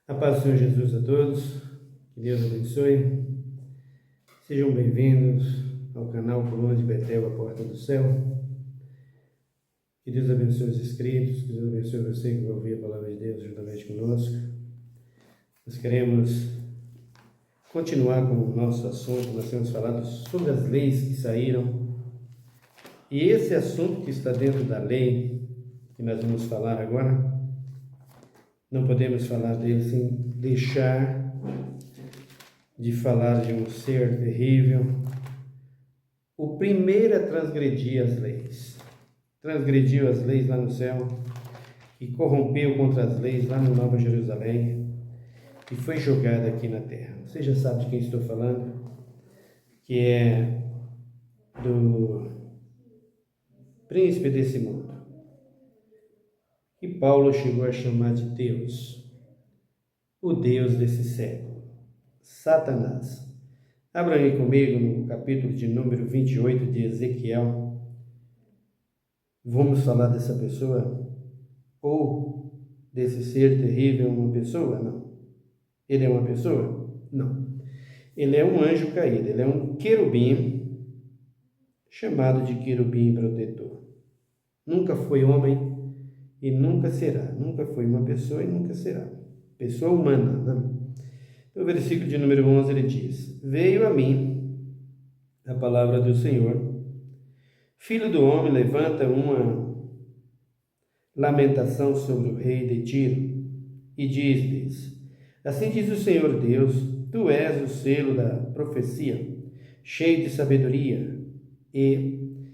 A paz do Senhor Jesus a todos, que Deus abençoe. Sejam bem-vindos ao canal Coluna de Betel, a Porta do Céu. Que Deus abençoe os inscritos, que Deus abençoe você que vai ouvir a palavra de Deus juntamente conosco. Nós queremos continuar com o nosso assunto. Nós temos falado sobre as leis que saíram. E esse assunto que está dentro da lei, que nós vamos falar agora, não podemos falar dele sem deixar de falar de um ser terrível. O primeiro a transgredir as leis. Transgrediu as leis lá no céu e corrompeu contra as leis lá no Nova Jerusalém e foi jogado aqui na terra. Você já sabe de quem estou falando, que é do príncipe desse mundo, que Paulo chegou a chamar de Deus, o Deus desse século, Satanás. Abra aí comigo no capítulo de número 28 de Ezequiel. Vamos falar dessa pessoa, ou desse ser terrível, uma pessoa? Não. Ele é uma pessoa? Não. Ele é um anjo caído, ele é um querubim, chamado de querubim protetor. Nunca foi homem e nunca será. Nunca foi uma pessoa e nunca será. Pessoa humana, né? No versículo de número 11 ele diz: Veio a mim a palavra do Senhor, filho do homem, levanta uma lamentação sobre o rei de Tiro e diz-lhes: Assim diz o Senhor Deus, tu és o selo da profecia, cheio de sabedoria e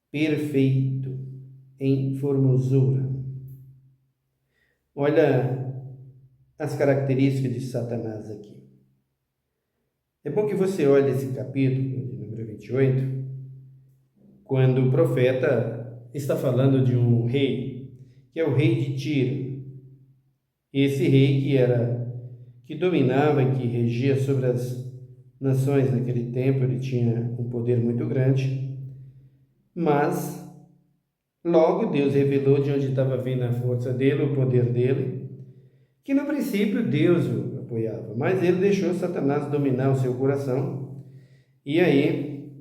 perfeito em formosura. Olha as características de Satanás aqui. É bom que você olhe esse capítulo de número 28, quando o profeta está falando de um rei, que é o rei de Tiro. Esse rei que dominava e que regia sobre as nações naquele tempo, ele tinha um poder muito grande, mas logo Deus revelou de onde estava vindo a força dele, o poder dele, que no princípio Deus o apoiava, mas ele deixou Satanás dominar o seu coração, e aí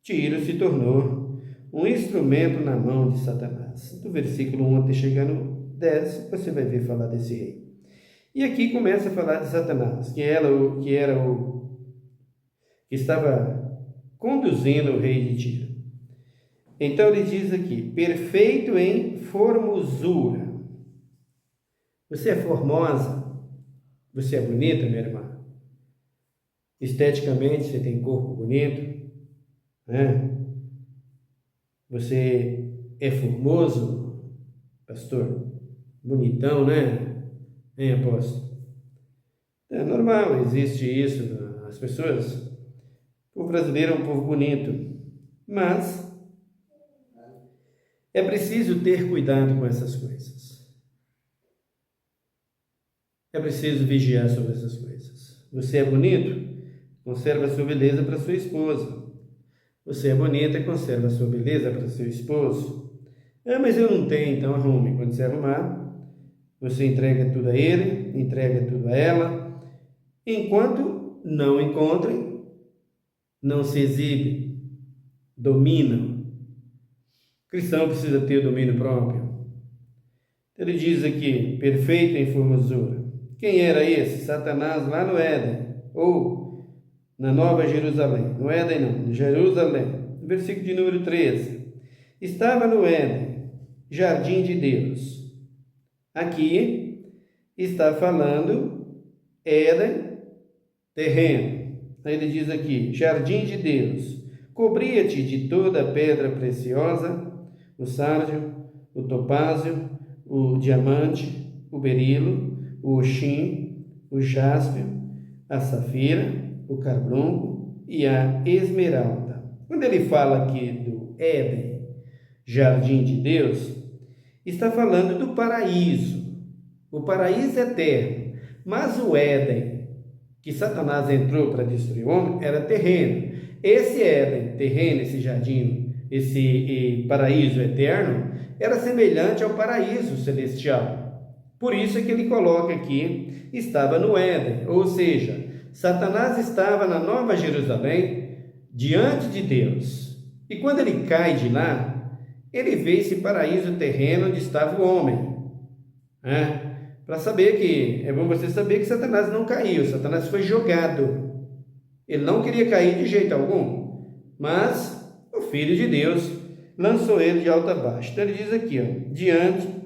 Tiro se tornou um instrumento na mão de Satanás. Do versículo 1 até chegar no 10, você vai ver falar desse rei. E aqui começa a falar de Satanás, que estava conduzindo o rei de Tiro. Então ele diz aqui: perfeito em formosura. Você é formosa? Você é bonita, minha irmã? Esteticamente, você tem corpo bonito, né? Você é formoso, pastor? Bonitão, né? Hein, apóstolo? É normal, existe isso nas pessoas. O povo brasileiro é um povo bonito, mas é preciso ter cuidado com essas coisas. É preciso vigiar sobre essas coisas. Você é bonito? Conserva a sua beleza para sua esposa. Você é bonita? Conserva a sua beleza para seu esposo. Ah, mas eu não tenho, então arrume. Quando você arrumar, você entrega tudo a ele, entrega tudo a ela. Enquanto não encontrem, não se exibe, dominam. O cristão precisa ter o domínio próprio. Ele diz aqui: perfeito em formosura. Quem era esse? Satanás lá no Éden, ou na Nova Jerusalém. No Éden não, em Jerusalém. No versículo de número 13. Estava no Éden, jardim de Deus. Aqui está falando Éden, terreno. Aí ele diz aqui: jardim de Deus. Cobria-te de toda a pedra preciosa, o sárdio, o topázio, o diamante, o berilo, o oxim, o jáspio, a safira, o carbunco e a esmeralda. Quando ele fala aqui do Éden, jardim de Deus, está falando do paraíso, o paraíso eterno. Mas o Éden, que Satanás entrou para destruir o homem, era terreno. Esse Éden, terreno, esse jardim, esse paraíso eterno, era semelhante ao paraíso celestial. Por isso é que ele coloca aqui, estava no Éden, ou seja, Satanás estava na Nova Jerusalém, diante de Deus. E quando ele cai de lá, ele vê esse paraíso terreno onde estava o homem. Para saber que, é bom você saber que Satanás não caiu, Satanás foi jogado. Ele não queria cair de jeito algum, mas o Filho de Deus lançou ele de alto a baixo. Então ele diz aqui, diante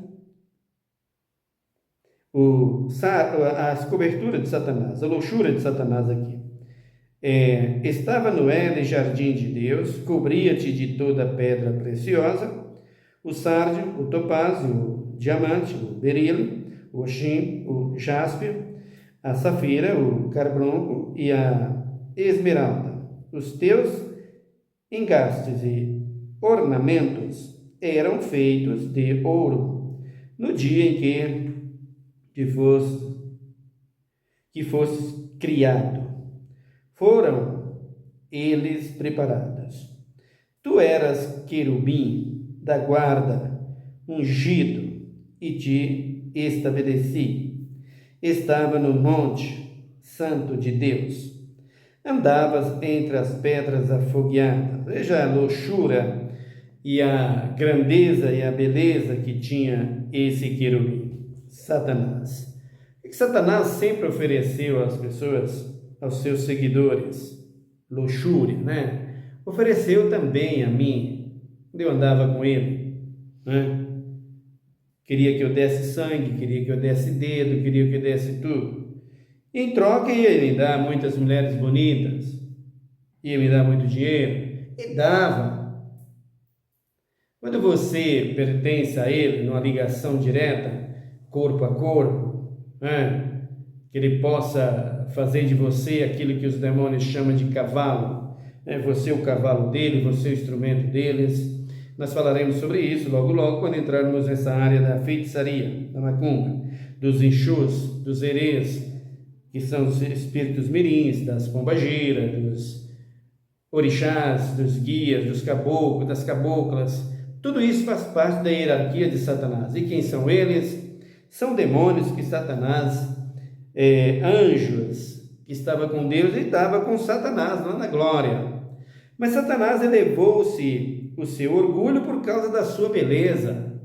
as coberturas de Satanás, a luxúria de Satanás aqui. Estava no Éden, jardim de Deus, cobria-te de toda pedra preciosa, o sárdio, o topázio, o diamante, o berilo, o oxim, o jaspe, a safira, o carbunco e a esmeralda. Os teus engastes e ornamentos eram feitos de ouro. No dia em que fosse criado, foram eles preparados. Tu eras querubim da guarda, ungido, e te estabeleci. Estava no monte santo de Deus. Andavas entre as pedras afogueadas. Veja a luxúria e a grandeza e a beleza que tinha esse querubim, Satanás. O que Satanás sempre ofereceu às pessoas, aos seus seguidores? Luxúria, né? Ofereceu também a mim, quando eu andava com ele, né? Queria que eu desse sangue, queria que eu desse dedo, queria que eu desse tudo. Em troca, ia me dar muitas mulheres bonitas, ia me dar muito dinheiro, e dava. Quando você pertence a ele, numa ligação direta, corpo a corpo, né? Que ele possa fazer de você aquilo que os demônios chamam de cavalo, né? Você é o cavalo dele, você é o instrumento deles. Nós falaremos sobre isso logo logo, quando entrarmos nessa área da feitiçaria, da macumba, dos enxus, dos herês, que são os espíritos mirins, das pombagiras, dos orixás, dos guias, dos caboclos, das caboclas. Tudo isso faz parte da hierarquia de Satanás. E quem são eles? São demônios que Satanás, anjos, que estava com Deus e estava com Satanás lá na glória. Mas Satanás elevou-se o seu orgulho por causa da sua beleza.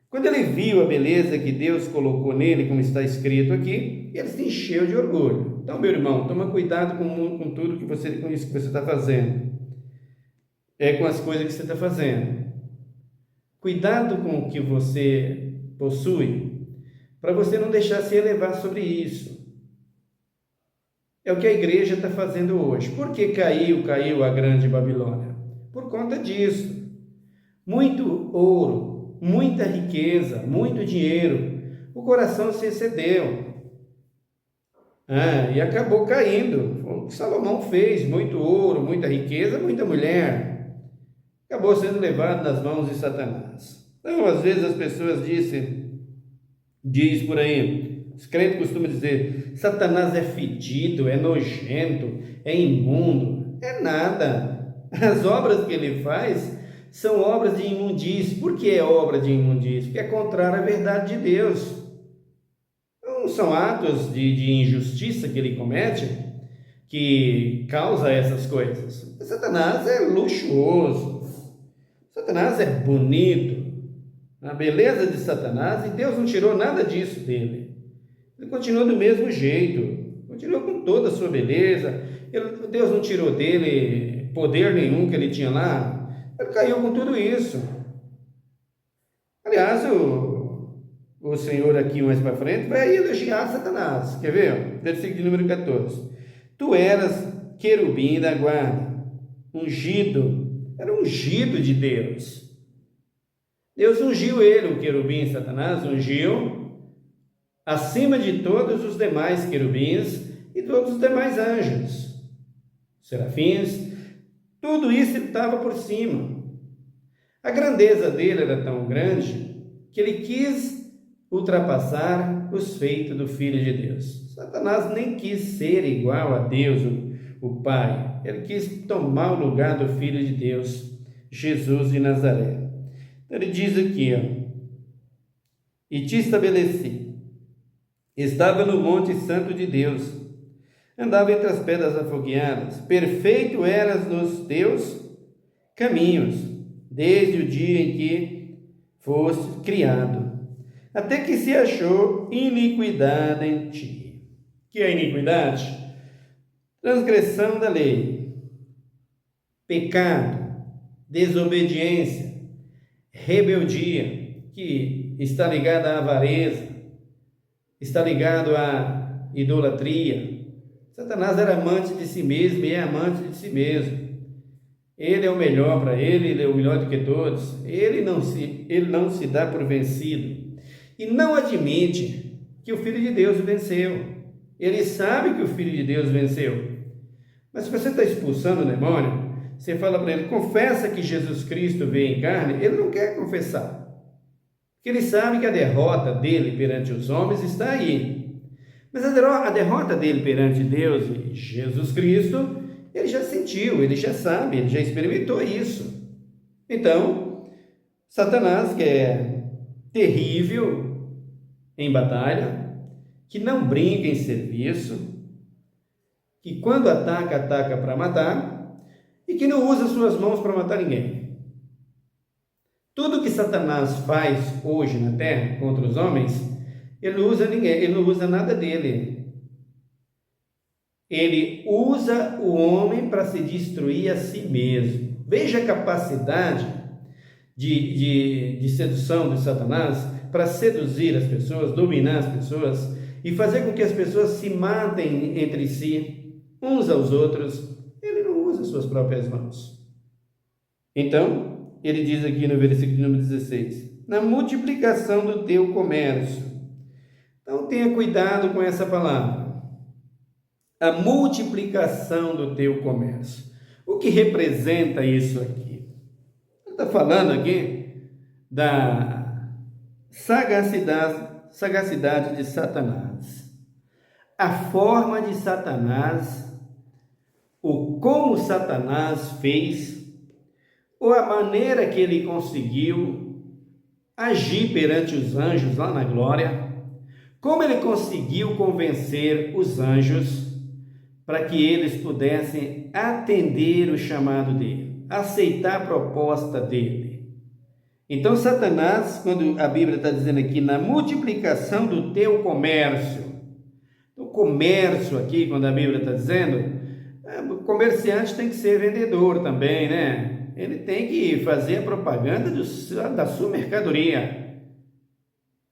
Quando ele viu a beleza que Deus colocou nele, como está escrito aqui, ele se encheu de orgulho. Então, meu irmão, toma cuidado com tudo com isso que você está fazendo. Com as coisas que você está fazendo. Cuidado com o que você possui, para você não deixar se elevar sobre isso. É o que a igreja está fazendo hoje. Por que caiu a grande Babilônia? Por conta disso. Muito ouro, muita riqueza, muito dinheiro. O coração se excedeu. E acabou caindo. Foi o que Salomão fez. Muito ouro, muita riqueza, muita mulher. Acabou sendo levado nas mãos de Satanás. Então, às vezes as pessoas diz por aí, os crentes costumam dizer, Satanás é fedido, é nojento, é imundo. É nada. As obras que ele faz são obras de imundície. Por que é obra de imundície? Porque é contrário à verdade de Deus. Não são atos de injustiça que ele comete que causa essas coisas. Satanás é luxuoso. Satanás é bonito. A beleza de Satanás, e Deus não tirou nada disso dele. Ele continuou do mesmo jeito. Continuou com toda a sua beleza. Deus não tirou dele poder nenhum que ele tinha lá. Ele caiu com tudo isso. Aliás, o Senhor aqui mais para frente vai elogiar Satanás. Quer ver? Versículo de número 14. Tu eras querubim da guarda, ungido. Era ungido de Deus. Deus ungiu ele, o querubim, Satanás ungiu acima de todos os demais querubins e todos os demais anjos, serafins. Tudo isso estava por cima. A grandeza dele era tão grande que ele quis ultrapassar os feitos do Filho de Deus. Satanás nem quis ser igual a Deus, o Pai. Ele quis tomar o lugar do Filho de Deus, Jesus de Nazaré. Então ele diz aqui, e te estabeleci. estava no monte santo de Deus, andava entre as pedras afogueadas, perfeito eras nos teus caminhos, desde o dia em que foste criado, até que se achou iniquidade em ti. Que é iniquidade? Transgressão da lei, pecado, desobediência, rebeldia, que está ligado à avareza, está ligado à idolatria. Satanás era amante de si mesmo e é amante de si mesmo. Ele é o melhor para ele é o melhor do que todos. Ele não se dá por vencido e não admite que o Filho de Deus venceu. Ele sabe que o Filho de Deus venceu. Mas se você está expulsando o demônio, você fala para ele, confessa que Jesus Cristo veio em carne, ele não quer confessar. Porque ele sabe que a derrota dele perante os homens está aí. Mas a derrota dele perante Deus e Jesus Cristo, ele já sentiu, ele já sabe, ele já experimentou isso. Então, Satanás, que é terrível em batalha, que não brinca em serviço, que quando ataca, ataca para matar, e que não usa suas mãos para matar ninguém. Tudo que Satanás faz hoje na terra contra os homens, ele não usa ninguém, ele não usa nada dele. Ele usa o homem para se destruir a si mesmo. Veja a capacidade de sedução de Satanás para seduzir as pessoas, dominar as pessoas e fazer com que as pessoas se matem entre si, uns aos outros. Ele não usa suas próprias mãos. Então, ele diz aqui no versículo número 16, na multiplicação do teu comércio. Então, tenha cuidado com essa palavra. A multiplicação do teu comércio. O que representa isso aqui? Ele está falando aqui da sagacidade de Satanás. A forma de Satanás, o como Satanás fez, ou a maneira que ele conseguiu agir perante os anjos lá na glória, como ele conseguiu convencer os anjos para que eles pudessem atender o chamado dele, aceitar a proposta dele. Então, Satanás, quando a Bíblia está dizendo aqui, na multiplicação do teu comércio, o comércio aqui, quando a Bíblia está dizendo, o comerciante tem que ser vendedor também, né? Ele tem que fazer a propaganda da sua mercadoria.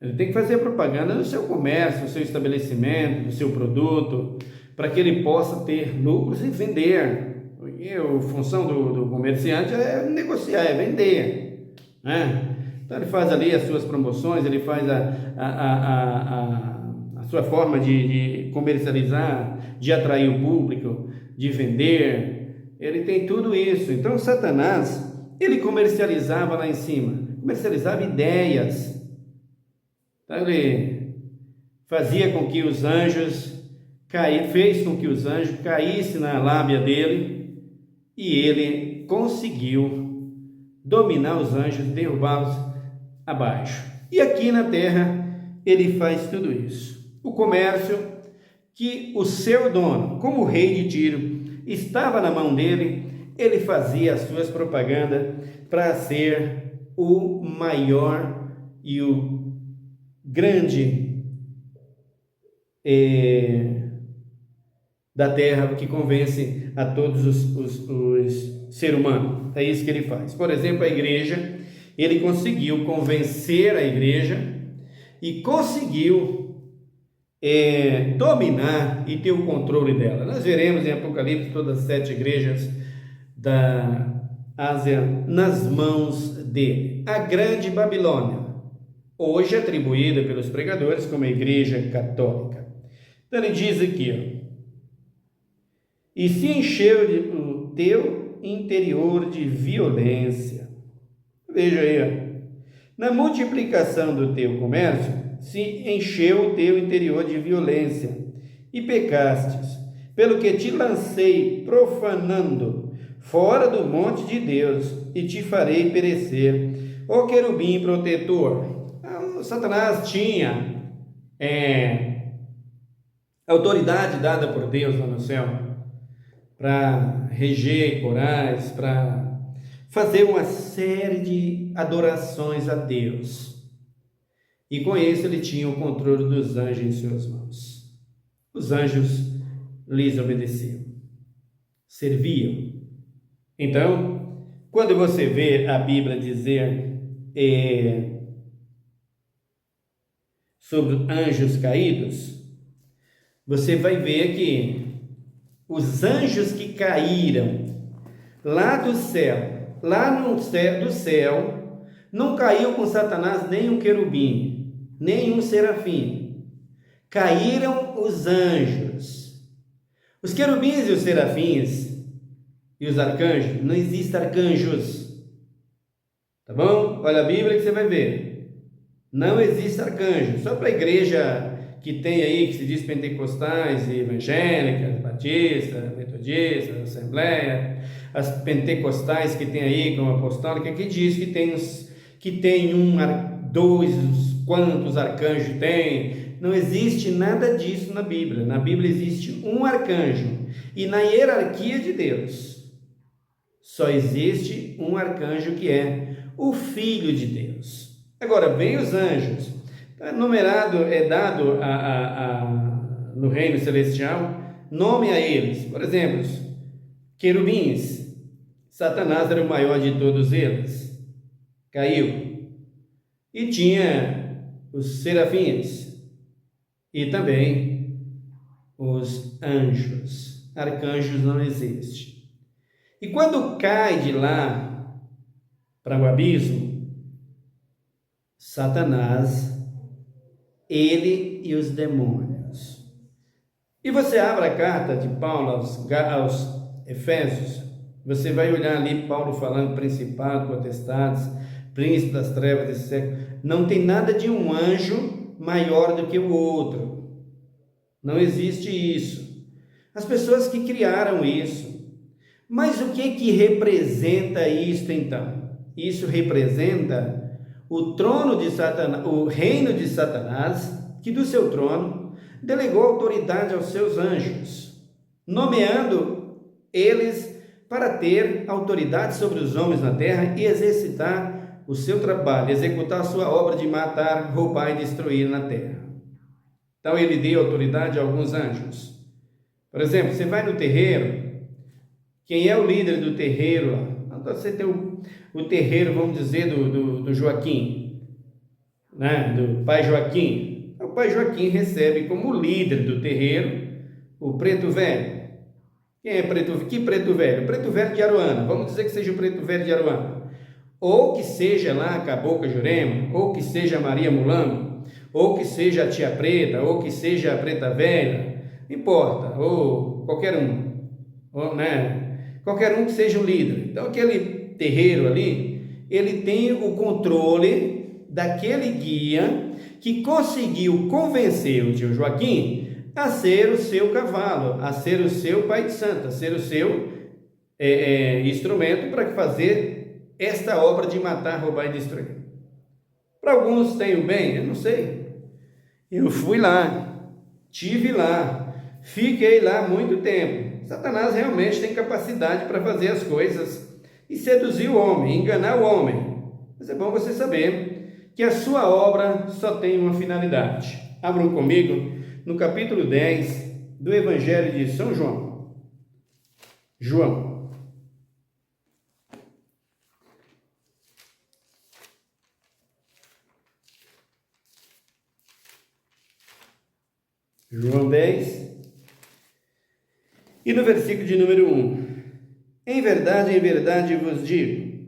Ele tem que fazer a propaganda do seu comércio, do seu estabelecimento, do seu produto, para que ele possa ter lucros e vender. Porque a função do comerciante é negociar, é vender, né? Então ele faz ali as suas promoções, ele faz a sua forma de comercializar, de atrair o público, de vender. Ele tem tudo isso. Então Satanás, ele comercializava lá em cima, comercializava ideias. Então ele fazia com que os anjos fez com que os anjos caíssem na lábia dele e ele conseguiu dominar os anjos, derrubá-los abaixo. E aqui na terra ele faz tudo isso. O comércio que o seu dono, como rei de Tiro, estava na mão dele, ele fazia as suas propagandas para ser o maior e o grande da terra, que convence a todos os seres humanos. É isso que ele faz. Por exemplo, a igreja, ele conseguiu convencer a igreja e conseguiu dominar e ter o controle dela. Nós veremos em Apocalipse todas as 7 igrejas da Ásia nas mãos dele. A grande Babilônia, hoje atribuída pelos pregadores como a igreja católica. Então ele diz aqui, ó, e se encheu o teu interior de violência. Veja aí, ó. Na multiplicação do teu comércio, se encheu o teu interior de violência, e pecastes, pelo que te lancei profanando fora do monte de Deus, e te farei perecer, ó querubim protetor. Satanás tinha autoridade dada por Deus lá no céu para reger corais, para fazer uma série de adorações a Deus. E com isso ele tinha o controle dos anjos em suas mãos. Os anjos lhes obedeciam, serviam. Então, quando você vê a Bíblia dizer sobre anjos caídos, você vai ver que os anjos que caíram lá do céu, do céu, não caiu com Satanás nem um querubim, nem um serafim. Caíram os anjos. Os querubins e os serafins e os arcanjos, não existem arcanjos. Tá bom? Olha a Bíblia que você vai ver. Não existe arcanjo. Só para a igreja que tem aí, que se diz pentecostais e evangélicas, batistas, metodistas, assembleia, as pentecostais que tem aí como apostólica, que diz que tem dois, quantos arcanjos tem. Não existe nada disso na Bíblia. Na Bíblia existe um arcanjo. E na hierarquia de Deus, só existe um arcanjo que é o Filho de Deus. Agora, vem os anjos. Dado no reino celestial, nome a eles. Por exemplo, querubins. Satanás era o maior de todos eles. Caiu. E tinha os serafins. E também os anjos. Arcanjos não existem. E quando cai de lá para o abismo, Satanás, ele e os demônios. E você abre a carta de Paulo aos Efésios, você vai olhar ali Paulo falando principado, potestades, príncipe das trevas desse século. Não tem nada de um anjo maior do que o outro. Não existe isso. As pessoas que criaram isso. Mas o que representa isto então? Isso representa o trono de Satanás, o reino de Satanás, que do seu trono delegou autoridade aos seus anjos, nomeando eles para ter autoridade sobre os homens na terra e exercitar o seu trabalho, executar a sua obra de matar, roubar e destruir na terra. Então ele deu autoridade a alguns anjos. Por exemplo, você vai no terreiro. Quem é o líder do terreiro lá? Você tem o terreiro, vamos dizer, do Joaquim, né? Do pai Joaquim. O pai Joaquim recebe como líder do terreiro o preto velho. Quem é que preto velho? O preto velho de Aruana. Vamos dizer que seja o preto velho de Aruana. Ou que seja lá a Cabocla Jurema, ou que seja a Maria Mulambo, ou que seja a tia preta, ou que seja a preta velha. Não importa, ou qualquer um. Ou, né? Qualquer um que seja o líder. Então, aquele terreiro ali, ele tem o controle daquele guia que conseguiu convencer o tio Joaquim a ser o seu cavalo, a ser o seu pai de santo, a ser o seu instrumento para fazer esta obra de matar, roubar e destruir. Para alguns tem o bem, eu não sei. Eu fui lá, tive lá, fiquei lá muito tempo. Satanás realmente tem capacidade para fazer as coisas e seduzir o homem, enganar o homem. Mas é bom você saber que a sua obra só tem uma finalidade. Abram comigo no capítulo 10 do Evangelho de São João. João 10 e no versículo de número 1. Em verdade vos digo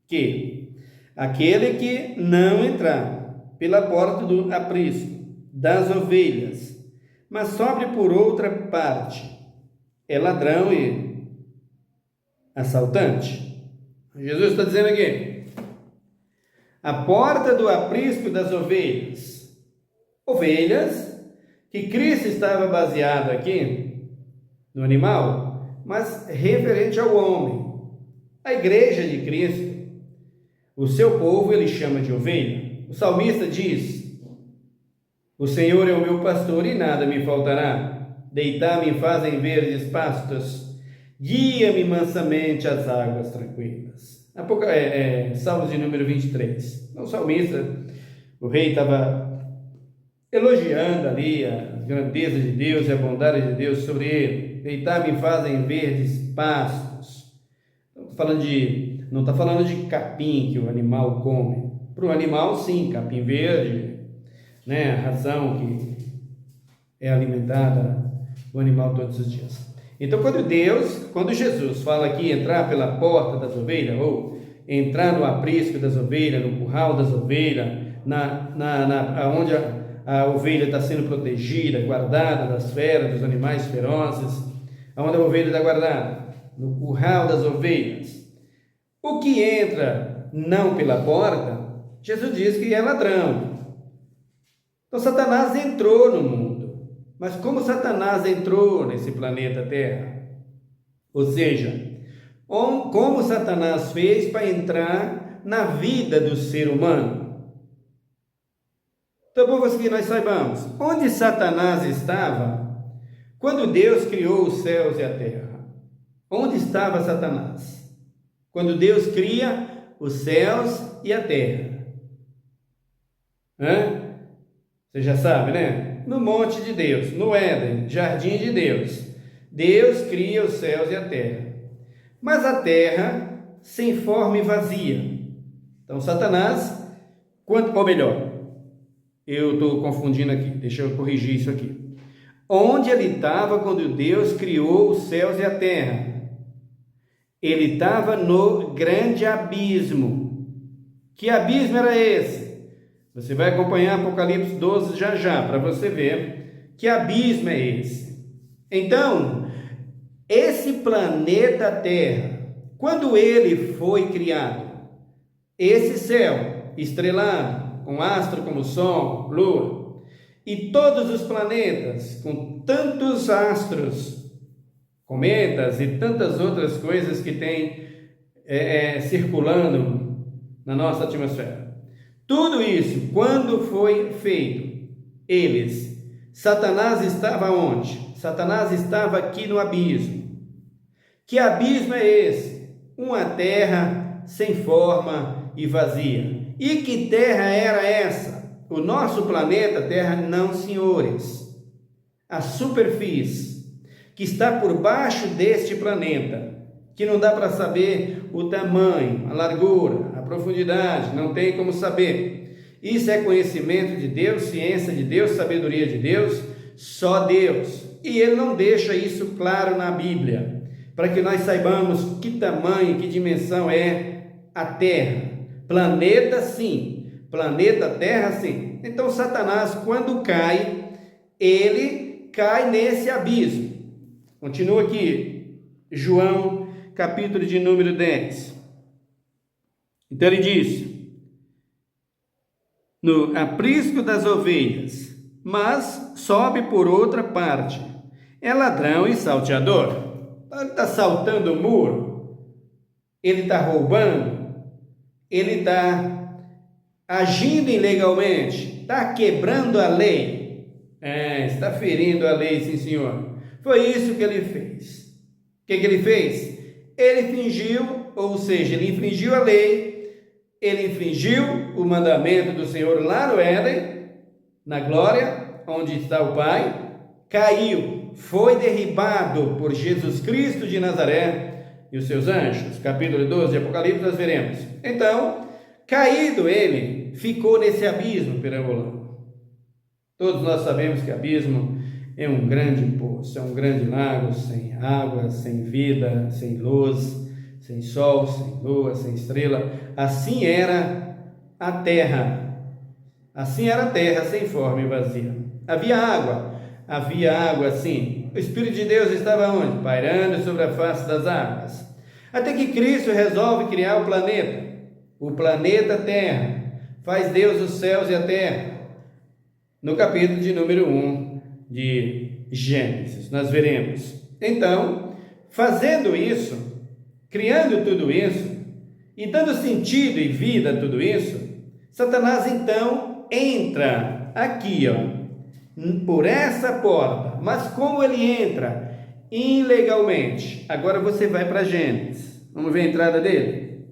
que aquele que não entrar pela porta do aprisco das ovelhas, mas sobre por outra parte, é ladrão e assaltante. Jesus está dizendo aqui, a porta do aprisco das ovelhas, que Cristo estava baseado aqui no animal, mas referente ao homem. A igreja de Cristo, o seu povo ele chama de ovelha. O salmista diz, O Senhor é o meu pastor e nada me faltará. Deitar-me fazem verdes pastos. Guia-me mansamente às águas tranquilas. Salmos de número 23. O salmista, o rei estava elogiando ali a grandeza de Deus e a bondade de Deus sobre ele. Deitar-me fazem verdes pastos. Não está falando de capim que o animal come. Para o animal, sim, capim verde, né? A ração que é alimentada o animal todos os dias. Então, quando Jesus fala aqui entrar pela porta das ovelhas, ou entrar no aprisco das ovelhas, no curral das ovelhas, onde a ovelha está sendo protegida, guardada das feras, dos animais ferozes, onde a ovelha está guardada, no curral das ovelhas. O que entra não pela porta, Jesus diz que é ladrão. Então Satanás entrou no mundo. Mas como Satanás entrou nesse planeta Terra? Ou seja, como Satanás fez para entrar na vida do ser humano? Então, por que nós saibamos, onde Satanás estava quando Deus criou os céus e a terra? Onde estava Satanás? Quando Deus cria os céus e a terra. Você já sabe, né? No monte de Deus, no Éden, jardim de Deus. Deus cria os céus e a terra. Mas a terra sem forma e vazia. Então Satanás, eu estou confundindo aqui, deixa eu corrigir isso aqui. Onde ele estava quando Deus criou os céus e a terra? Ele estava no grande abismo. Que abismo era esse? Você vai acompanhar Apocalipse 12 já, para você ver que abismo é esse. Então, esse planeta Terra, quando ele foi criado, esse céu estrelado, com astro como Sol, Lua, e todos os planetas, com tantos astros, cometas e tantas outras coisas que tem circulando na nossa atmosfera. Tudo isso, quando foi feito, Satanás estava onde? Satanás estava aqui no abismo. Que abismo é esse? Uma terra sem forma e vazia. E que terra era essa? O nosso planeta Terra, não, senhores. A superfície que está por baixo deste planeta, que não dá para saber o tamanho, a largura, a profundidade, não tem como saber. Isso é conhecimento de Deus, ciência de Deus, sabedoria de Deus, só Deus. E Ele não deixa isso claro na Bíblia, para que nós saibamos que tamanho, que dimensão é a Terra. Planeta, sim. Planeta Terra, sim. Então Satanás, quando cai, ele cai nesse abismo. Continua aqui, João, capítulo de número 10. Então ele diz: no aprisco das ovelhas, mas sobe por outra parte, é ladrão e salteador. Ele está saltando o muro, ele está roubando, ele está agindo ilegalmente, está quebrando a lei, está ferindo a lei, sim senhor. Foi isso que ele fez. O que ele fez? Ele fingiu, ou seja, ele infringiu a lei, ele infringiu o mandamento do Senhor lá no Éden, na glória, onde está o Pai, caiu, foi derribado por Jesus Cristo de Nazaré e os seus anjos. Capítulo 12 de Apocalipse, nós veremos. Então, caído ele, ficou nesse abismo perambulando. Todos nós sabemos que abismo é um grande poço, é um grande lago sem água, sem vida, sem luz, sem sol, sem lua, sem estrela. Assim era a terra. Assim era a terra, sem forma e vazia. Havia água sim. O Espírito de Deus estava onde? Pairando sobre a face das águas. Até que Cristo resolve criar o planeta Terra. Faz Deus os céus e a terra. No capítulo de número 1 de Gênesis, nós veremos. Então, fazendo isso, criando tudo isso, e dando sentido e vida a tudo isso, Satanás então entra aqui, por essa porta. Mas como ele entra? Ilegalmente. Agora você vai para Gênesis. Vamos ver a entrada dele?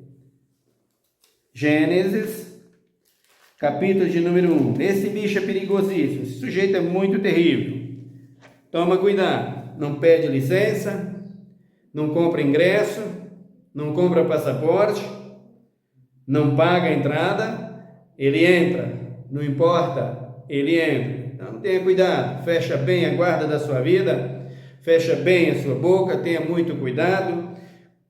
Gênesis, capítulo de número 1. Esse bicho é perigosíssimo. Esse sujeito é muito terrível. Toma cuidado. Não pede licença, não compra ingresso, não compra passaporte, não paga a entrada, ele entra. Não importa, ele entra. Então tenha cuidado. Fecha bem a guarda da sua vida. Fecha bem a sua boca, tenha muito cuidado,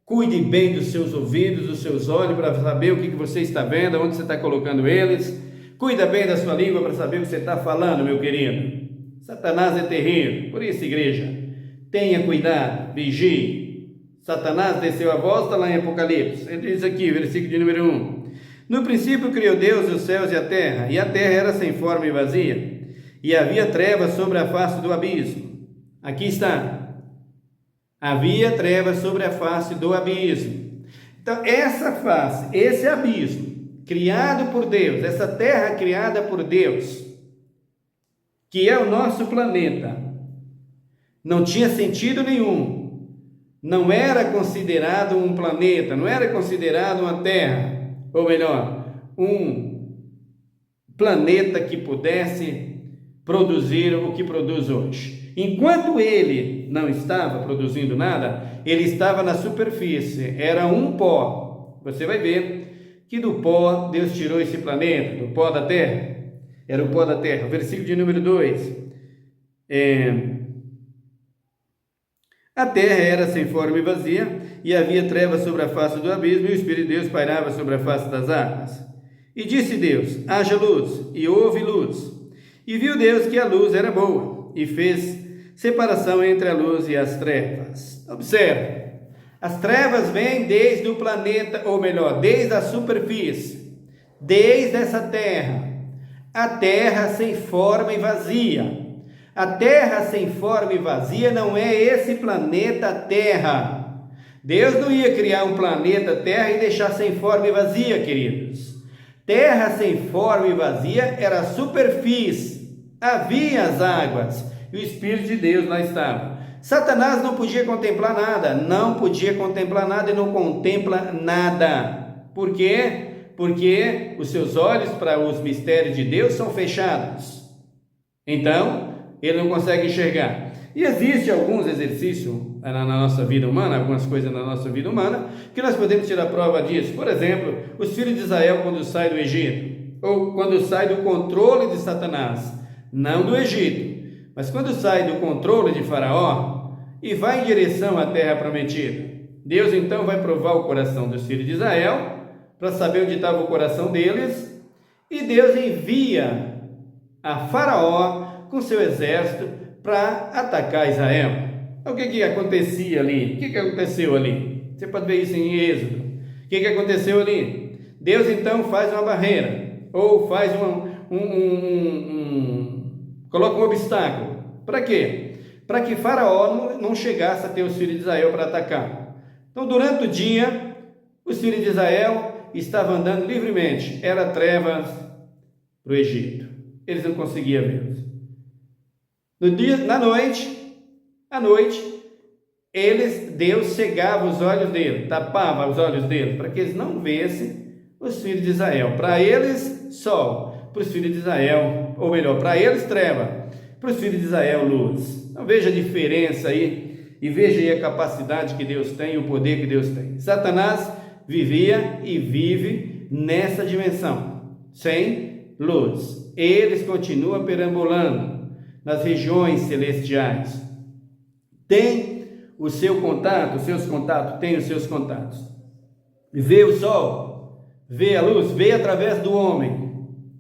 cuide bem dos seus ouvidos, dos seus olhos, para saber o que você está vendo, onde você está colocando eles. Cuida bem da sua língua para saber o que você está falando, meu querido. Satanás é terrível, por isso, igreja, tenha cuidado, vigie. Satanás desceu a voz, está lá em Apocalipse. Ele diz aqui, versículo de número 1. No princípio criou Deus os céus e a terra era sem forma e vazia, e havia trevas sobre a face do abismo. Aqui está, havia trevas sobre a face do abismo. Então, essa face, esse abismo, criado por Deus, essa terra criada por Deus, que é o nosso planeta, não tinha sentido nenhum, não era considerado um planeta, não era considerado uma terra, ou melhor, um planeta que pudesse produzir o que produz hoje. Enquanto ele não estava produzindo nada, ele estava na superfície, era um pó. Você vai ver que do pó Deus tirou esse planeta, do pó da terra, era o pó da terra. Versículo de número 2. A terra era sem forma e vazia, e havia trevas sobre a face do abismo, e o Espírito de Deus pairava sobre a face das águas. E disse Deus: haja luz, e houve luz. E viu Deus que a luz era boa, e fez separação entre a luz e as trevas. Observe, as trevas vêm desde o planeta, ou melhor, desde a superfície, desde essa terra, a terra sem forma e vazia. A terra sem forma e vazia não é esse planeta Terra. Deus não ia criar um planeta Terra e deixar sem forma e vazia, queridos. Terra sem forma e vazia era a superfície, havia as águas, e o Espírito de Deus lá estava. Satanás não podia contemplar nada, não podia contemplar nada e não contempla nada. Por quê? Porque os seus olhos para os mistérios de Deus são fechados. Então, ele não consegue enxergar. E existe alguns exercícios na nossa vida humana, algumas coisas na nossa vida humana, que nós podemos tirar prova disso. Por exemplo, os filhos de Israel quando saem do Egito, ou quando saem do controle de Satanás, não do Egito, mas quando sai do controle de Faraó e vai em direção à terra prometida. Deus então vai provar o coração dos filhos de Israel, para saber onde estava o coração deles, e Deus envia a Faraó com seu exército para atacar Israel. Então, o que acontecia ali? O que aconteceu ali? Você pode ver isso em Êxodo. O que aconteceu ali? Deus então faz uma barreira, ou faz coloca um obstáculo. Para quê? Para que Faraó não chegasse a ter os filhos de Israel para atacar. Então, durante o dia, os filhos de Israel estavam andando livremente. Era trevas para o Egito. Eles não conseguiam vê-los. À noite, Deus cegava os olhos deles, tapava os olhos deles, para que eles não vissem os filhos de Israel. Para eles, sol, para os filhos de Israel, ou melhor, para eles, treva, para os filhos de Israel, luz. Então veja a diferença aí, e veja aí a capacidade que Deus tem, o poder que Deus tem. Satanás vivia e vive nessa dimensão, sem luz. Eles continuam perambulando nas regiões celestiais. Tem o seu contato, os seus contatos, tem os seus contatos. Vê o sol, vê a luz, vê através do homem.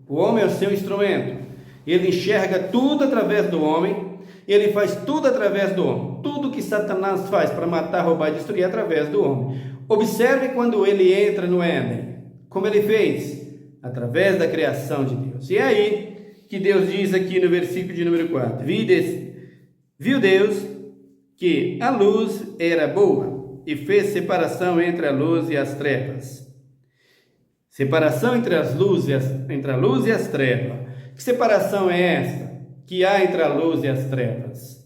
O homem é o seu instrumento. Ele enxerga tudo através do homem, ele faz tudo através do homem. Tudo que Satanás faz para matar, roubar e destruir é através do homem. Observe quando ele entra no Éden, como ele fez? Através da criação de Deus. E é aí que Deus diz aqui no versículo de número 4, viu Deus que a luz era boa e fez separação entre a luz e as trevas. Separação entre a luz e as trevas. Que separação é esta? que há entre a luz e as trevas?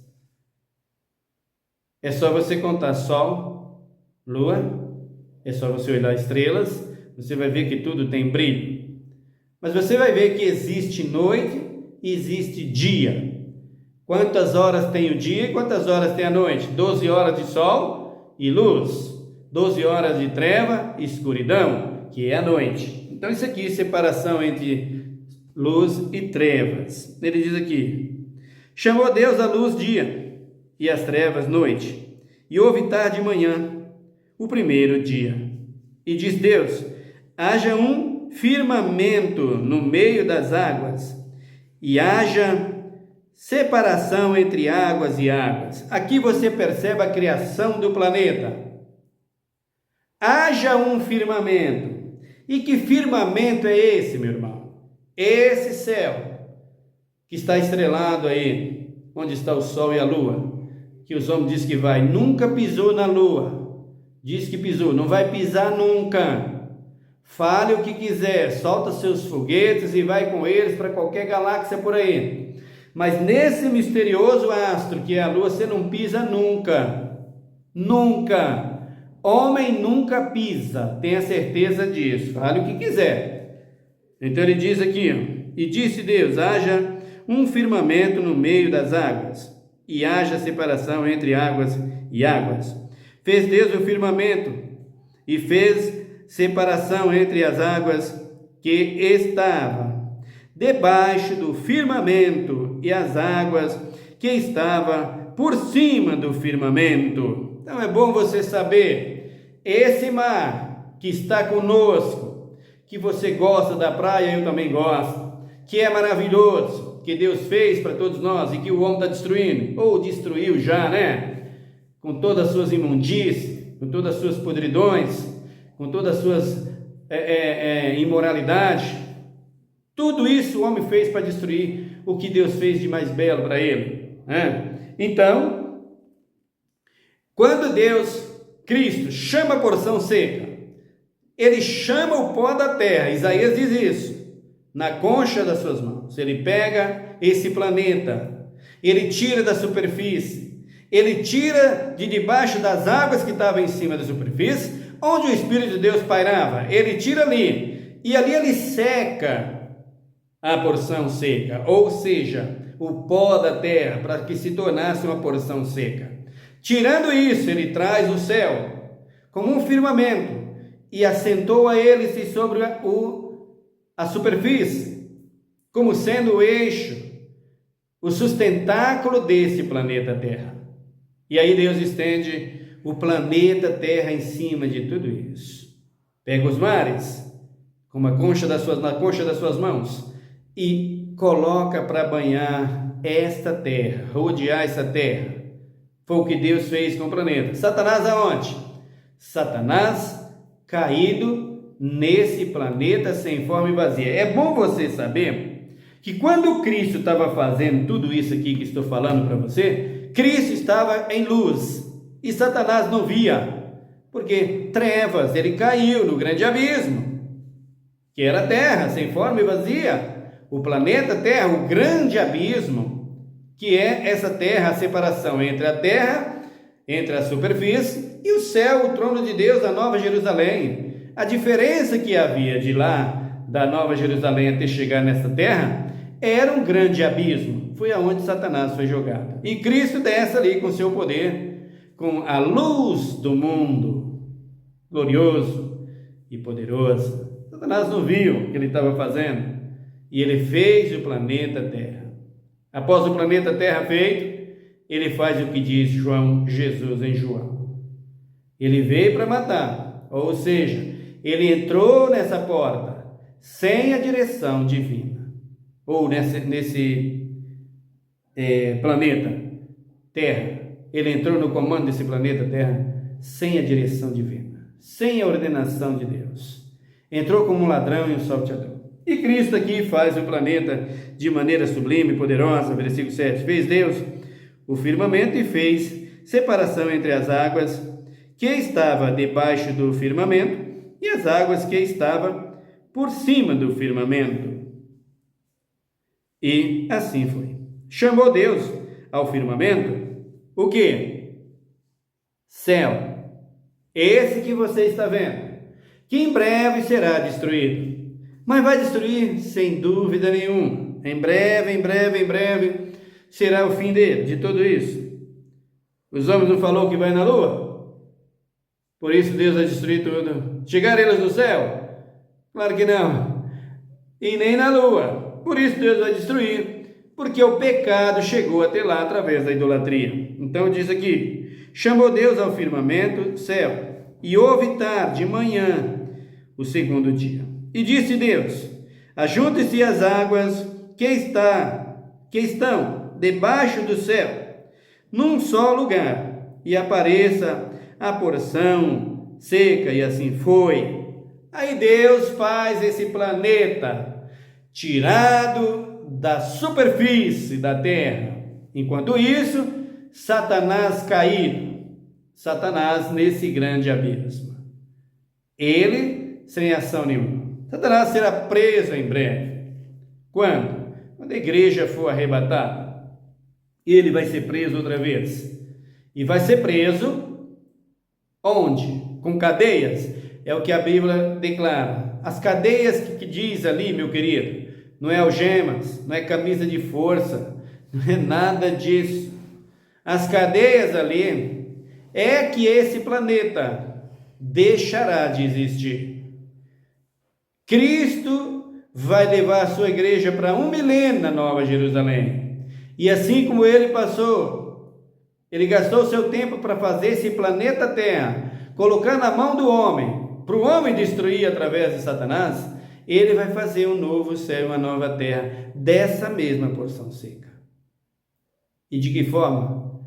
É só você contar sol, lua, é só você olhar estrelas, você vai ver que tudo tem brilho. Mas você vai ver que existe noite e existe dia. Quantas horas tem o dia e quantas horas tem a noite? 12 horas de sol e luz, 12 horas de treva e escuridão, que é a noite. Então isso aqui, separação entre luz e trevas. Ele diz aqui: chamou Deus a luz dia e as trevas noite, e houve tarde e manhã, o primeiro dia. E diz Deus: haja um firmamento no meio das águas, e haja separação entre águas e águas. Aqui você percebe a criação do planeta. Haja um firmamento. E que firmamento é esse, meu irmão? Esse céu que está estrelado aí, onde está o sol e a lua, que os homens dizem que vai, nunca pisou na lua, diz que pisou, não vai pisar nunca. Fale o que quiser, solta seus foguetes e vai com eles para qualquer galáxia por aí. Mas nesse misterioso astro que é a lua, você não pisa nunca. Nunca. Homem nunca pisa, tenha certeza disso. Fale o que quiser. Então ele diz aqui, e disse Deus: haja um firmamento no meio das águas, e haja separação entre águas e águas. Fez Deus o firmamento, e fez separação entre as águas que estavam debaixo do firmamento e as águas que estavam por cima do firmamento. Então é bom você saber, esse mar que está conosco, que você gosta da praia, eu também gosto, que é maravilhoso, que Deus fez para todos nós e que o homem está destruindo, ou destruiu já, né? Com todas as suas imundícias, com todas as suas podridões, com todas as suas imoralidades. Tudo isso o homem fez para destruir o que Deus fez de mais belo para ele, né? Então, quando Deus, Cristo, chama a porção seca, ele chama o pó da terra. Isaías diz isso, na concha das suas mãos. Ele pega esse planeta, ele tira da superfície, ele tira de debaixo das águas que estavam em cima da superfície, onde o Espírito de Deus pairava. Ele tira ali, e ali ele seca a porção seca, ou seja, o pó da terra, para que se tornasse uma porção seca. Tirando isso, ele traz o céu como um firmamento e assentou a ele sobre a superfície, como sendo o eixo, o sustentáculo desse planeta Terra. E aí Deus estende o planeta Terra em cima de tudo isso. Pega os mares, como na concha das suas mãos, e coloca para banhar esta terra, rodear essa terra. Foi o que Deus fez com o planeta. Satanás aonde? Satanás caído nesse planeta sem forma e vazia. É bom você saber que quando Cristo estava fazendo tudo isso aqui que estou falando para você, Cristo estava em luz e Satanás não via, porque trevas, ele caiu no grande abismo, que era a terra sem forma e vazia. O planeta Terra, o grande abismo, que é essa terra, a separação entre a terra, entre a superfície, e o céu, o trono de Deus, a Nova Jerusalém. A diferença que havia de lá, da Nova Jerusalém até chegar nessa terra, era um grande abismo. Foi aonde Satanás foi jogado. E Cristo desce ali com seu poder, com a luz do mundo, glorioso e poderoso. Satanás não viu o que ele estava fazendo. E ele fez o planeta Terra. Após o planeta Terra feito, ele faz o que diz Jesus em João. Ele veio para matar, ou seja, ele entrou nessa porta sem a direção divina, ou nesse planeta Terra. Ele entrou no comando desse planeta Terra sem a direção divina, sem a ordenação de Deus. Entrou como um ladrão e um salteador. E Cristo aqui faz o planeta de maneira sublime e poderosa. Versículo 7. Fez Deus o firmamento e fez separação entre as águas que estava debaixo do firmamento e as águas que estava por cima do firmamento. E assim foi. Chamou Deus ao firmamento o quê? Céu. Esse que você está vendo, que em breve será destruído. Mas vai destruir sem dúvida nenhuma. Em breve será o fim dele, de tudo isso. Os homens não falou que vai na lua? Por isso Deus vai destruir tudo. Chegaram eles no céu? Claro que não. E nem na lua. Por isso Deus vai destruir, porque o pecado chegou até lá através da idolatria. Então diz aqui: chamou Deus ao firmamento, céu, e houve tarde, manhã, o segundo dia. E disse Deus: ajunte-se as águas que estão debaixo do céu, num só lugar, e apareça a porção seca. E assim foi. Aí Deus faz esse planeta tirado da superfície da terra. Enquanto isso, Satanás caído. Satanás nesse grande abismo. Ele sem ação nenhuma. Satanás será preso em breve. Quando? Quando a igreja for arrebatada. Ele vai ser preso outra vez. E vai ser preso onde? Com cadeias. É o que a Bíblia declara. As cadeias que diz ali, meu querido, não é algemas, não é camisa de força, não é nada disso. As cadeias ali é que esse planeta deixará de existir. Cristo vai levar a sua igreja para 1 milênio na Nova Jerusalém. E assim como ele passou, ele gastou seu tempo para fazer esse planeta Terra, colocar na mão do homem, para o homem destruir através de Satanás, ele vai fazer um novo céu e uma nova terra, dessa mesma porção seca. E de que forma?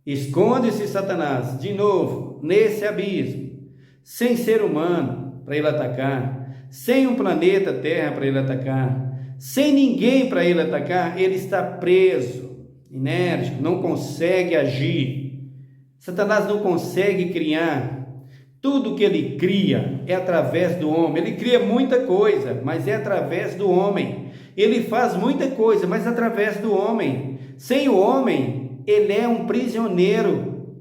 Esconde-se Satanás de novo nesse abismo, sem ser humano para ele atacar, sem um planeta Terra para ele atacar, sem ninguém para ele atacar. Ele está preso, inértico, não consegue agir. Satanás não consegue criar. Tudo que ele cria é através do homem. Ele cria muita coisa, mas é através do homem. Ele faz muita coisa, mas através do homem. Sem o homem, ele é um prisioneiro.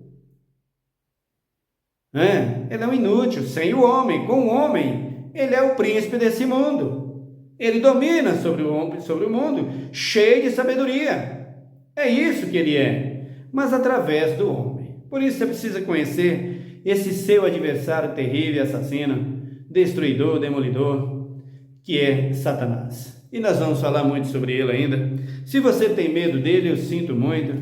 Ele é um inútil. Sem o homem, com o homem, ele é o príncipe desse mundo. Ele domina sobre o mundo, cheio de sabedoria. É isso que ele é, mas através do homem. Por isso você precisa conhecer esse seu adversário terrível, assassino, destruidor, demolidor, que é Satanás. E nós vamos falar muito sobre ele ainda. Se você tem medo dele, eu sinto muito,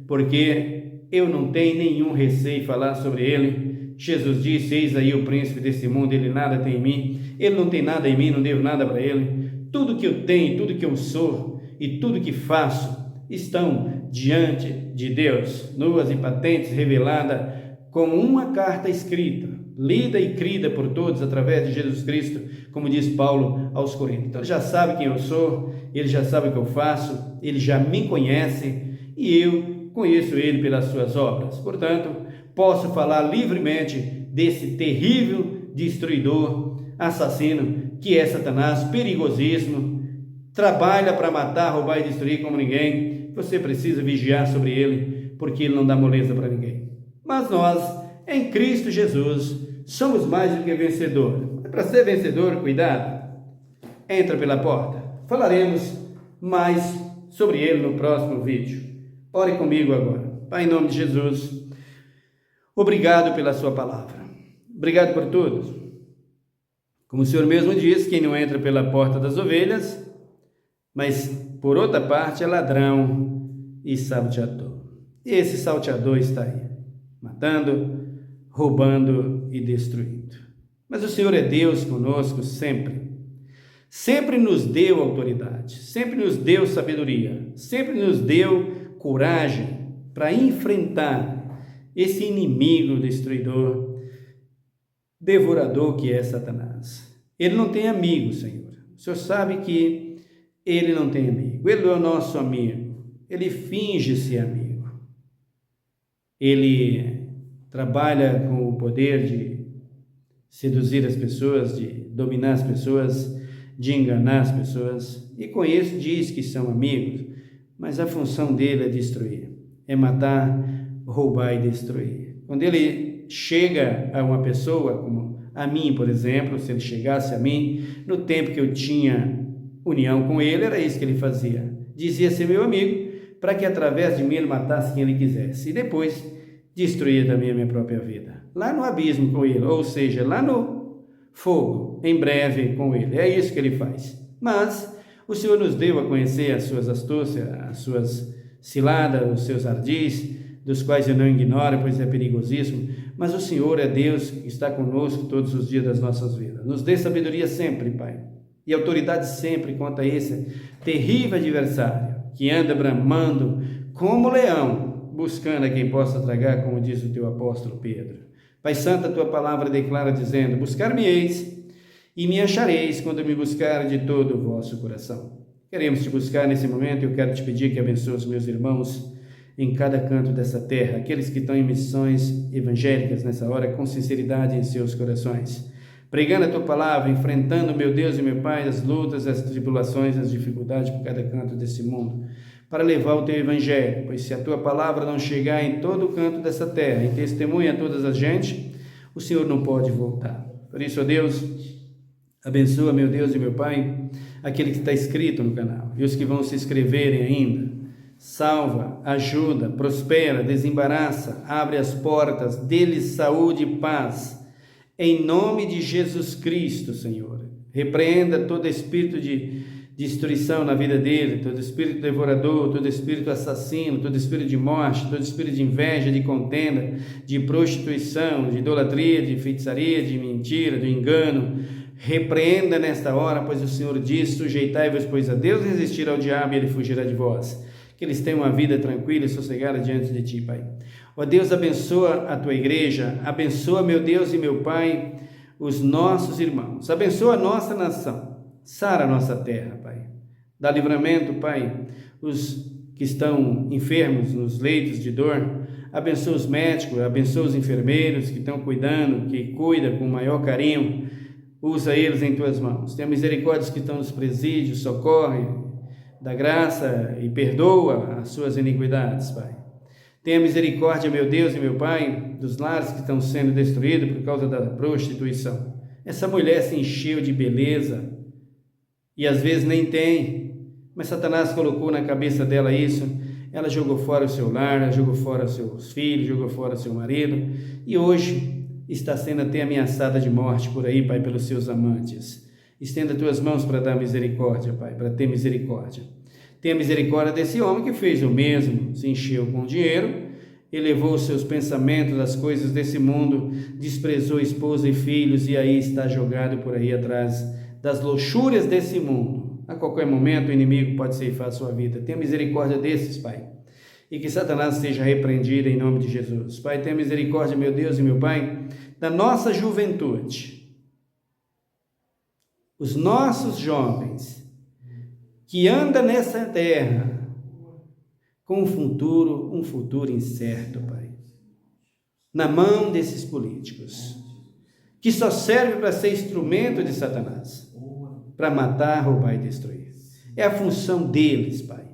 porque eu não tenho nenhum receio em falar sobre ele. Jesus disse: eis aí o príncipe desse mundo, ele nada tem em mim, ele não tem nada em mim, não devo nada para ele. Tudo que eu tenho, tudo que eu sou e tudo que faço estão diante de Deus, nuas e patentes, reveladas como uma carta escrita, lida e crida por todos através de Jesus Cristo, como diz Paulo aos Coríntios. Então ele já sabe quem eu sou, ele já sabe o que eu faço, ele já me conhece e eu conheço ele pelas suas obras. Portanto, posso falar livremente desse terrível destruidor, assassino, que é Satanás, perigosíssimo, trabalha para matar, roubar e destruir como ninguém. Você precisa vigiar sobre ele, porque ele não dá moleza para ninguém. Mas nós, em Cristo Jesus, somos mais do que vencedor. Para ser vencedor, cuidado, entra pela porta. Falaremos mais sobre ele no próximo vídeo. Ore comigo agora. Pai, em nome de Jesus, obrigado pela sua palavra. Obrigado por tudo. Como o Senhor mesmo diz, quem não entra pela porta das ovelhas, mas por outra parte é ladrão e salteador. E esse salteador está aí, matando, roubando e destruindo. Mas o Senhor é Deus conosco sempre. Sempre nos deu autoridade, sempre nos deu sabedoria, sempre nos deu coragem para enfrentar esse inimigo destruidor, devorador que é Satanás. Ele não tem amigo, Senhor. O Senhor sabe que ele não tem amigo. Ele é o nosso amigo. Ele finge ser amigo. Ele trabalha com o poder de seduzir as pessoas, de dominar as pessoas, de enganar as pessoas. E com isso diz que são amigos, mas a função dele é destruir, é matar, roubar e destruir. Quando ele chega a uma pessoa, como a mim, por exemplo, se ele chegasse a mim, no tempo que eu tinha união com ele, era isso que ele fazia. Dizia ser meu amigo, para que através de mim ele matasse quem ele quisesse. E depois destruía também a minha própria vida. Lá no abismo com ele, ou seja, lá no fogo, em breve com ele. É isso que ele faz. Mas o Senhor nos deu a conhecer as suas astúcias, as suas ciladas, os seus ardis, dos quais eu não ignoro, pois é perigosíssimo. Mas o Senhor é Deus que está conosco todos os dias das nossas vidas. Nos dê sabedoria sempre, Pai, e autoridade sempre contra esse terrível adversário que anda bramando como leão, buscando a quem possa tragar, como diz o teu apóstolo Pedro. Pai Santo, a tua palavra declara dizendo: buscar-me-eis e me achareis quando me buscar de todo o vosso coração. Queremos te buscar nesse momento e eu quero te pedir que abençoe os meus irmãos em cada canto dessa terra, aqueles que estão em missões evangélicas nessa hora, com sinceridade em seus corações, pregando a tua palavra, enfrentando, meu Deus e meu Pai, as lutas, as tribulações, as dificuldades por cada canto desse mundo, para levar o teu evangelho, pois se a tua palavra não chegar em todo o canto dessa terra, em testemunha a todas as gente, o Senhor não pode voltar. Por isso, ó Deus, abençoa, meu Deus e meu Pai, aquele que está inscrito no canal e os que vão se inscreverem ainda. Salva, ajuda, prospera, desembaraça, abre as portas, dê-lhes saúde e paz. Em nome de Jesus Cristo, Senhor. Repreenda todo espírito de destruição na vida dele, todo espírito devorador, todo espírito assassino, todo espírito de morte, todo espírito de inveja, de contenda, de prostituição, de idolatria, de feitiçaria, de mentira, de engano. Repreenda nesta hora, pois o Senhor diz: sujeitai-vos, pois, a Deus, resistir ao diabo e ele fugirá de vós. Que eles tenham uma vida tranquila e sossegada diante de ti, Pai. Ó Deus, abençoa a tua igreja, abençoa, meu Deus e meu Pai, os nossos irmãos, abençoa a nossa nação, sara a nossa terra, Pai. Dá livramento, Pai, os que estão enfermos nos leitos de dor, abençoa os médicos, abençoa os enfermeiros que estão cuidando, que cuidam com maior carinho, usa eles em tuas mãos. Tenha misericórdia dos que estão nos presídios, socorre, dá graça e perdoa as suas iniquidades, Pai. Tenha misericórdia, meu Deus e meu Pai, dos lares que estão sendo destruídos por causa da prostituição. Essa mulher se encheu de beleza e às vezes nem tem, mas Satanás colocou na cabeça dela isso. Ela jogou fora o seu lar, ela jogou fora seus filhos, jogou fora seu marido e hoje está sendo até ameaçada de morte por aí, Pai, pelos seus amantes. Estenda tuas mãos para dar misericórdia, Pai, para ter misericórdia. Tenha misericórdia desse homem que fez o mesmo, se encheu com dinheiro, elevou os seus pensamentos às coisas desse mundo, desprezou esposa e filhos e aí está jogado por aí atrás das luxúrias desse mundo. A qualquer momento o inimigo pode ceifar a sua vida. Tenha misericórdia desses, Pai, e que Satanás seja repreendido em nome de Jesus. Pai, tenha misericórdia, meu Deus e meu Pai, da nossa juventude. Os nossos jovens que andam nessa terra com um futuro incerto, Pai, na mão desses políticos, que só serve para ser instrumento de Satanás, para matar, roubar e destruir. É a função deles, Pai.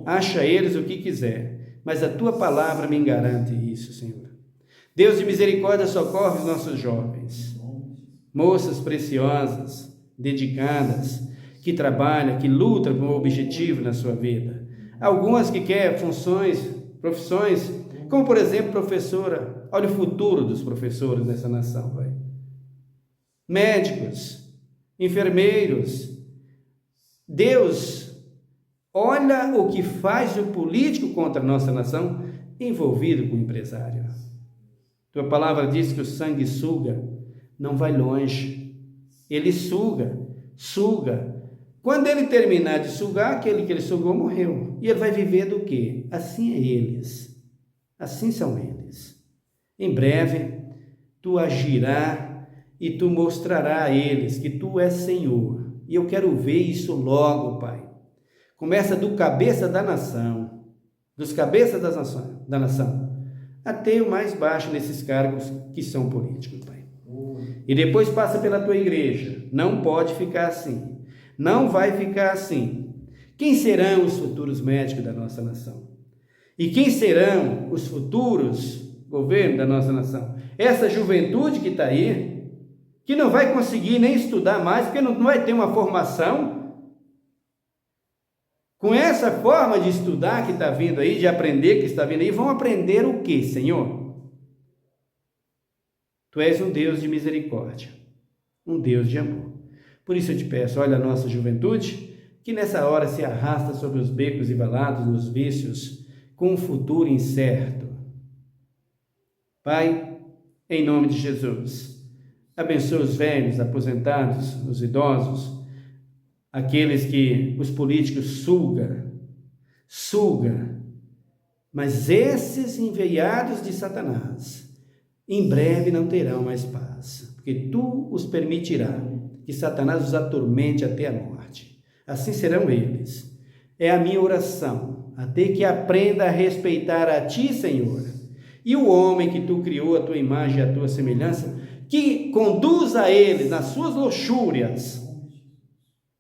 Acha eles o que quiser, mas a tua palavra me garante isso, Senhor. Deus de misericórdia, socorre os nossos jovens, moças preciosas, dedicadas, que trabalham, que lutam com um objetivo na sua vida. Algumas que querem profissões, como por exemplo professora. Olha o futuro dos professores nessa nação, Pai. Médicos, enfermeiros. Deus, olha o que faz o político contra a nossa nação, envolvido com o empresário. Tua palavra diz que o sanguessuga não vai longe. Ele suga. Quando ele terminar de sugar, aquele que ele sugou morreu. E ele vai viver do quê? Assim é eles. Assim são eles. Em breve, tu agirá e tu mostrará a eles que tu és Senhor. E eu quero ver isso logo, Pai. Começa do cabeça da nação, dos cabeças da nação, até o mais baixo nesses cargos que são políticos, Pai. E depois passa pela tua igreja. Não pode ficar assim. Não vai ficar assim. Quem serão os futuros médicos da nossa nação? E quem serão os futuros governos da nossa nação? Essa juventude que está aí, que não vai conseguir nem estudar mais, porque não vai ter uma formação. Com essa forma de estudar que está vindo aí, de aprender que está vindo aí, vão aprender o que, Senhor? Tu és um Deus de misericórdia, um Deus de amor. Por isso eu te peço, olha a nossa juventude, que nessa hora se arrasta sobre os becos e valados, nos vícios, com um futuro incerto. Pai, em nome de Jesus, abençoa os velhos, aposentados, os idosos, aqueles que os políticos suga, mas esses enviados de Satanás, em breve não terão mais paz, porque tu os permitirás que Satanás os atormente até a morte. Assim serão eles. É a minha oração, até que aprenda a respeitar a ti, Senhor, e o homem que tu criou, a tua imagem e a tua semelhança, que conduza eles nas suas luxúrias,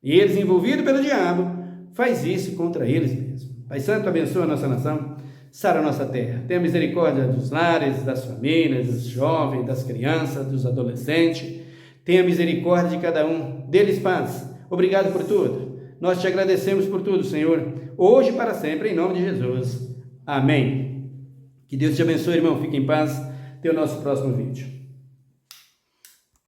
e eles envolvidos pelo diabo, faz isso contra eles mesmos. Pai Santo, abençoa a nossa nação, sara a nossa terra, tenha misericórdia dos lares, das famílias, dos jovens, das crianças, dos adolescentes, tenha misericórdia de cada um, dê-lhes paz. Obrigado por tudo, nós te agradecemos por tudo, Senhor, hoje e para sempre, em nome de Jesus, amém. Que Deus te abençoe, irmão, fique em paz, até o nosso próximo vídeo.